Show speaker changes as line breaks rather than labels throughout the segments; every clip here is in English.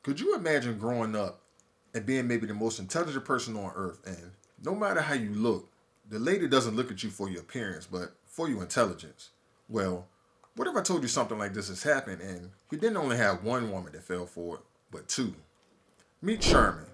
Could you imagine growing up and being maybe the most intelligent person on earth, and no matter how you look, the lady doesn't look at you for your appearance, but for your intelligence? Well, what if I told you something like this has happened and you didn't only have one woman that fell for it, but two? Meet Sherman.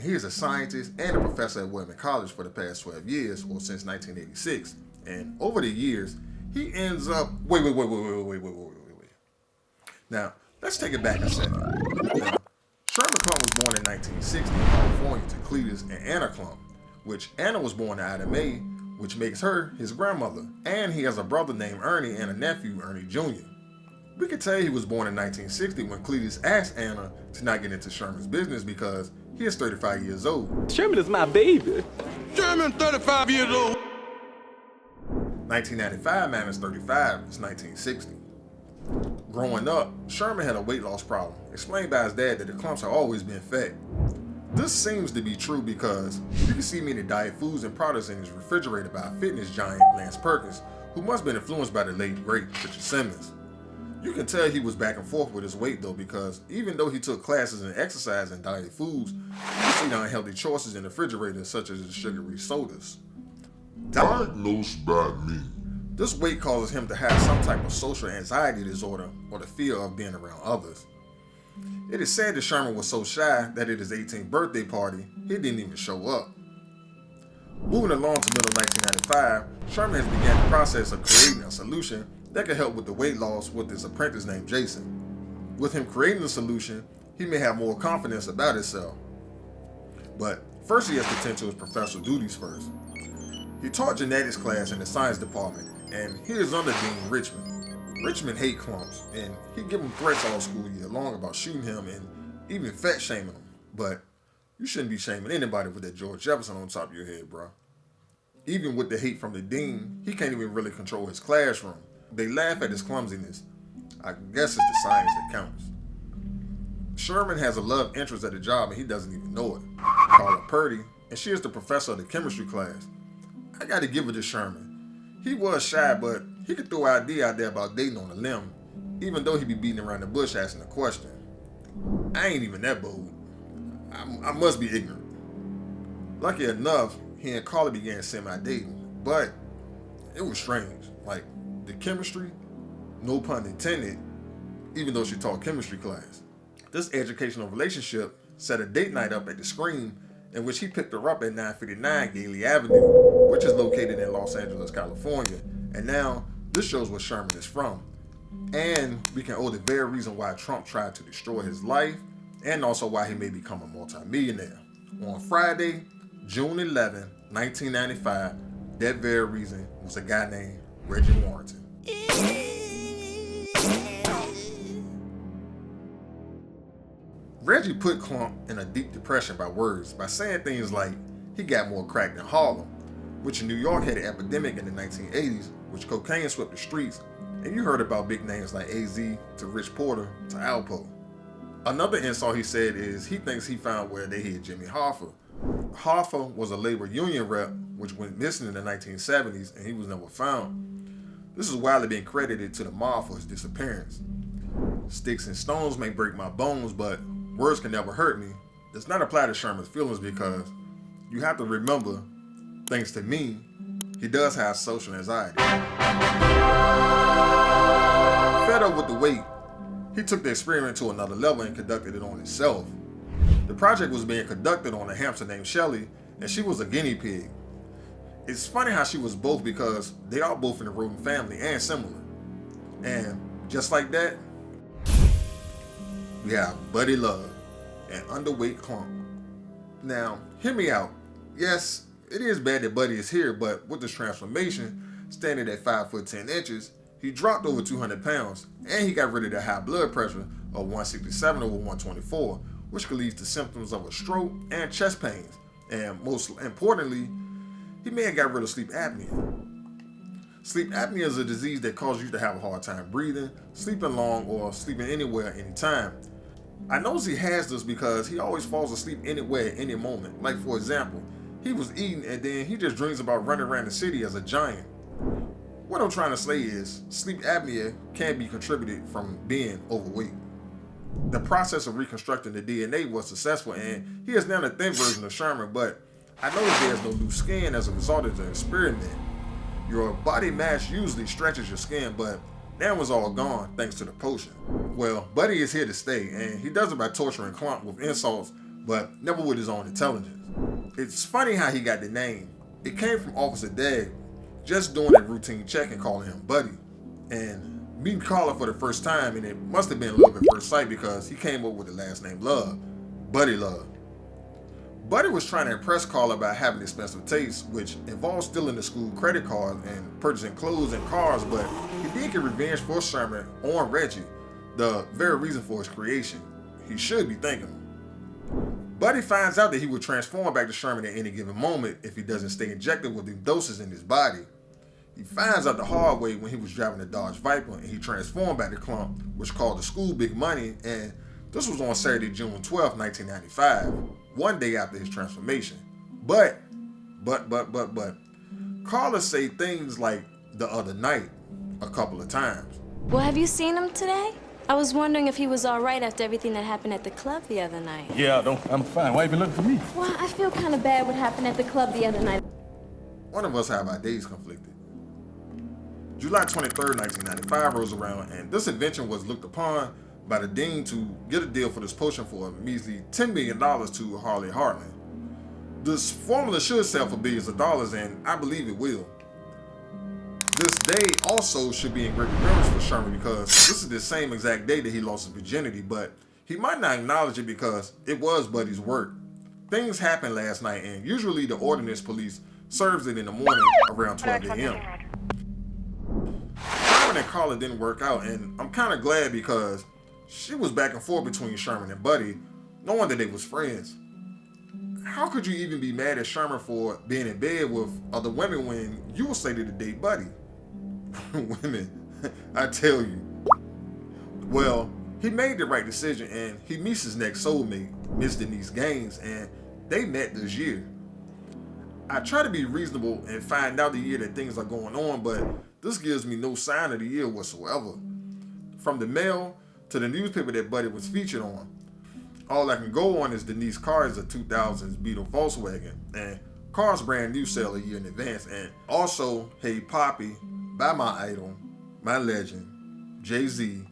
He is a scientist and a professor at William College for the past 12 years, or since 1986. And over the years, he ends up. Wait. Now, let's take it back a second. Now, Sherman Klump was born in 1960 in California to Cletus and Anna Klump, which Anna was born to Ida Mae, which makes her his grandmother. And he has a brother named Ernie and a nephew, Ernie Jr. We could tell he was born in 1960 when Cletus asked Anna to not get into Sherman's business because he is 35 years old.
Sherman is my baby.
Sherman, 35 years old.
1995 minus 35 is 1960. Growing up, Sherman had a weight loss problem, explained by his dad that the Klumps had always been fat. This seems to be true because you can see many diet foods and products in his refrigerator by a fitness giant, Lance Perkins, who must have been influenced by the late, great Richard Simmons. You can tell he was back and forth with his weight though, because even though he took classes in exercise and diet foods, you see the unhealthy choices in the refrigerator such as the sugary sodas.
Diagnosed by me.
This weight causes him to have some type of social anxiety disorder or the fear of being around others. It is said that Sherman was so shy that at his 18th birthday party, he didn't even show up. Moving along to middle 1995, Sherman has begun the process of creating a solution that could help with the weight loss with his apprentice named Jason. With him creating the solution, he may have more confidence about himself. But first he has to tend to his professional duties first. He taught genetics class in the science department, and he is under Dean Richmond. Richmond hate Klumps, and he give him threats all school year long about shooting him and even fat shaming him. But you shouldn't be shaming anybody with that George Jefferson on top of your head, bro. Even with the hate from the dean, he can't even really control his classroom. They laugh at his clumsiness. I guess it's the science that counts. Sherman has a love interest at the job and he doesn't even know it. Call her Purdy, and she is the professor of the chemistry class. I gotta give it to Sherman. He was shy, but he could throw an idea out there about dating on a limb, even though he be beating around the bush asking a question. I ain't even that bold. I must be ignorant. Lucky enough, he and Carla began semi-dating, but it was strange. Like, the chemistry, no pun intended, even though she taught chemistry class. This educational relationship set a date night up at the Scream, in which he picked her up at 959 Gailey Avenue, which is located in Los Angeles, California. And now, this shows where Sherman is from. And we can owe the very reason why Trump tried to destroy his life, and also why he may become a multimillionaire. On Friday, June 11, 1995, that very reason was a guy named Reggie Warrington. Reggie put Klump in a deep depression by words by saying things like he got more crack than Harlem, which in New York had an epidemic in the 1980s, which cocaine swept the streets, and you heard about big names like AZ to Rich Porter to Alpo. Another insult he said is he thinks he found where they hid Jimmy Hoffa. Hoffa was a labor union rep which went missing in the 1970s and he was never found. This is widely being credited to the mob for his disappearance. Sticks and stones may break my bones, but words can never hurt me does not apply to Sherman's feelings because you have to remember, thanks to me, he does have social anxiety. Fed up with the weight, he took the experiment to another level and conducted it on himself. The project was being conducted on a hamster named Shelly, and she was a guinea pig. It's funny how she was both because they are both in the rodent family and similar. And just like that, we have Buddy Love and underweight Klump. Now, hear me out. Yes, it is bad that Buddy is here, but with this transformation, standing at 5 foot 10 inches, he dropped over 200 pounds, and he got rid of the high blood pressure of 167 over 124, which could lead to symptoms of a stroke and chest pains. And most importantly, he may have got rid of sleep apnea. Sleep apnea is a disease that causes you to have a hard time breathing, sleeping long, or sleeping anywhere, anytime. I know he has this because he always falls asleep anywhere at any moment. Like for example, he was eating and then he just dreams about running around the city as a giant. What I'm trying to say is, sleep apnea can be contributed from being overweight. The process of reconstructing the DNA was successful, and he is now a thin version of Sherman, but I noticed there's no new skin as a result of the experiment. Your body mass usually stretches your skin, but now it's all gone thanks to the potion. Well, Buddy is here to stay, and he does it by torturing Klump with insults, but never with his own intelligence. It's funny how he got the name. It came from Officer Dag just doing a routine check and calling him Buddy. And meeting Carla for the first time, and it must have been love at first sight because he came up with the last name Love, Buddy Love. Buddy was trying to impress Carla by having expensive tastes, which involved stealing the school credit card and purchasing clothes and cars, but he did get revenge for Sherman on Reggie, the very reason for his creation. He should be thanking him. Buddy finds out that he will transform back to Sherman at any given moment if he doesn't stay injected with the doses in his body. He finds out the hard way when he was driving a Dodge Viper and he transformed back to Klump, which called the school Big Money, and this was on Saturday, June 12, 1995, one day after his transformation. But, Carla say things like the other night a couple of times.
Well, have you seen him today? I was wondering if he was all right after everything that happened at the club the other night.
Yeah, I'm fine. Why you been looking for me?
Well, I feel kind of bad what happened at the club the other night.
One of us have our days conflicted. July 23rd, 1995 rolls around, and this invention was looked upon by the dean to get a deal for this potion for a measly $10 million to Harley Hartman. This formula should sell for billions of dollars, and I believe it will. This day also should be in great remembrance for Sherman because this is the same exact day that he lost his virginity, but he might not acknowledge it because it was Buddy's work. Things happened last night, and usually the ordnance police serves it in the morning around 12 a.m. Sherman and Carla didn't work out, and I'm kind of glad because she was back and forth between Sherman and Buddy, knowing that they was friends. How could you even be mad at Sherman for being in bed with other women when you were slated to date Buddy? Women, I tell you. Well, he made the right decision, and he meets his next soulmate, Miss Denise Gaines, and they met this year. I try to be reasonable and find out the year that things are going on, but this gives me no sign of the year whatsoever. From the mail to the newspaper that Buddy was featured on, all I can go on is Denise's car is a 2000s Beetle Volkswagen, and car's brand new, sale a year in advance, and also Hey Poppy by my idol, my legend, Jay-Z,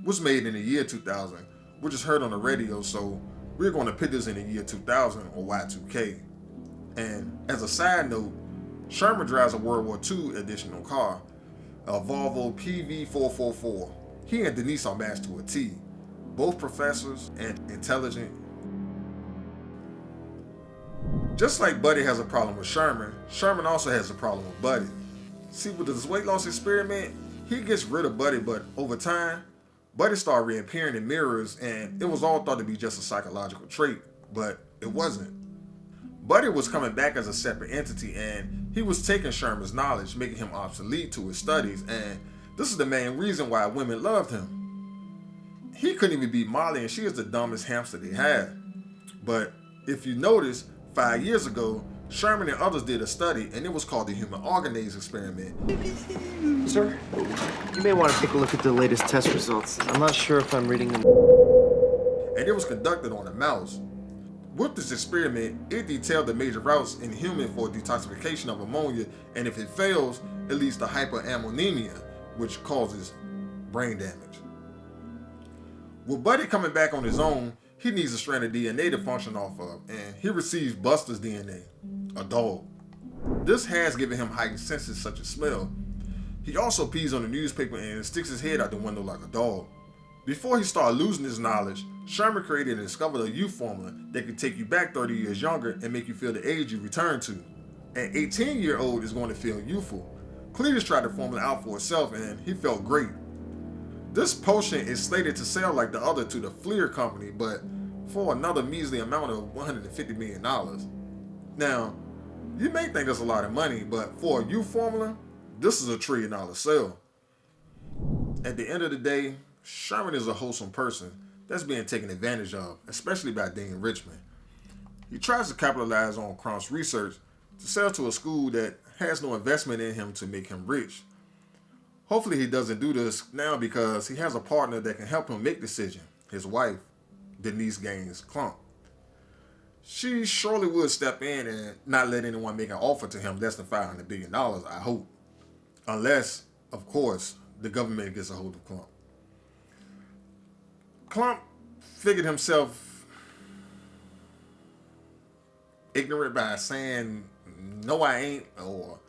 was made in the year 2000, which is heard on the radio, so we're going to put this in the year 2000 or Y2K. And as a side note, Sherman drives a World War II additional car, a Volvo PV444. He and Denise are matched to a T, both professors and intelligent. Just like Buddy has a problem with Sherman, Sherman also has a problem with Buddy. See, with this weight loss experiment, he gets rid of Buddy, but over time, Buddy started reappearing in mirrors, and it was all thought to be just a psychological trait, but it wasn't. Buddy was coming back as a separate entity, and he was taking Sherman's knowledge, making him obsolete to his studies, and this is the main reason why women loved him. He couldn't even beat Molly, and she is the dumbest hamster they had. But if you notice, 5 years ago, Sherman and others did a study, and it was called the Human Organelles Experiment.
Sir, you may want to take a look at the latest test results. I'm not sure if I'm reading them.
And it was conducted on a mouse. With this experiment, it detailed the major routes in human for detoxification of ammonia, and if it fails, it leads to hyperammonemia, which causes brain damage. With Buddy coming back on his own, he needs a strand of DNA to function off of, and he receives Buster's DNA, a dog. This has given him heightened senses such as smell. He also pees on the newspaper and sticks his head out the window like a dog. Before he started losing his knowledge, Sherman created and discovered a youth formula that could take you back 30 years younger and make you feel the age you returned to. An 18-year-old is going to feel youthful. Cletus tried the formula out for himself and he felt great. This potion is slated to sell like the other to the Fleer company, but for another measly amount of $150 million. Now, you may think that's a lot of money, but for a youth formula, this is a $1 trillion sale. At the end of the day, Sherman is a wholesome person that's being taken advantage of, especially by Dean Richmond. He tries to capitalize on Klump's research to sell to a school that has no investment in him to make him rich. Hopefully he doesn't do this now because he has a partner that can help him make decisions, his wife, Denise Gaines Klump. She surely would step in and not let anyone make an offer to him less than $500 billion, I hope. Unless, of course, the government gets a hold of Klump. Klump figured himself ignorant by saying, no, I ain't, or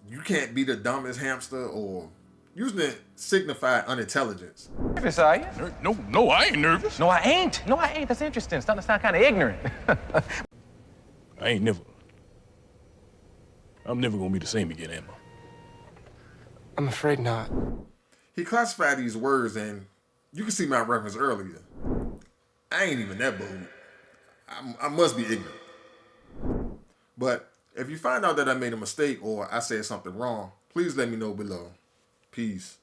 you can't be the dumbest hamster, or using it signified unintelligence.
Nervous, are you?
No, I ain't nervous.
No, I ain't. No, I ain't. That's interesting. Starting to sound kind of ignorant.
I'm never gonna be the same again, am I?
I'm afraid not.
He classified these words, and you can see my reference earlier. I ain't even that bold. I must be ignorant. But if you find out that I made a mistake or I said something wrong, please let me know below. Peace.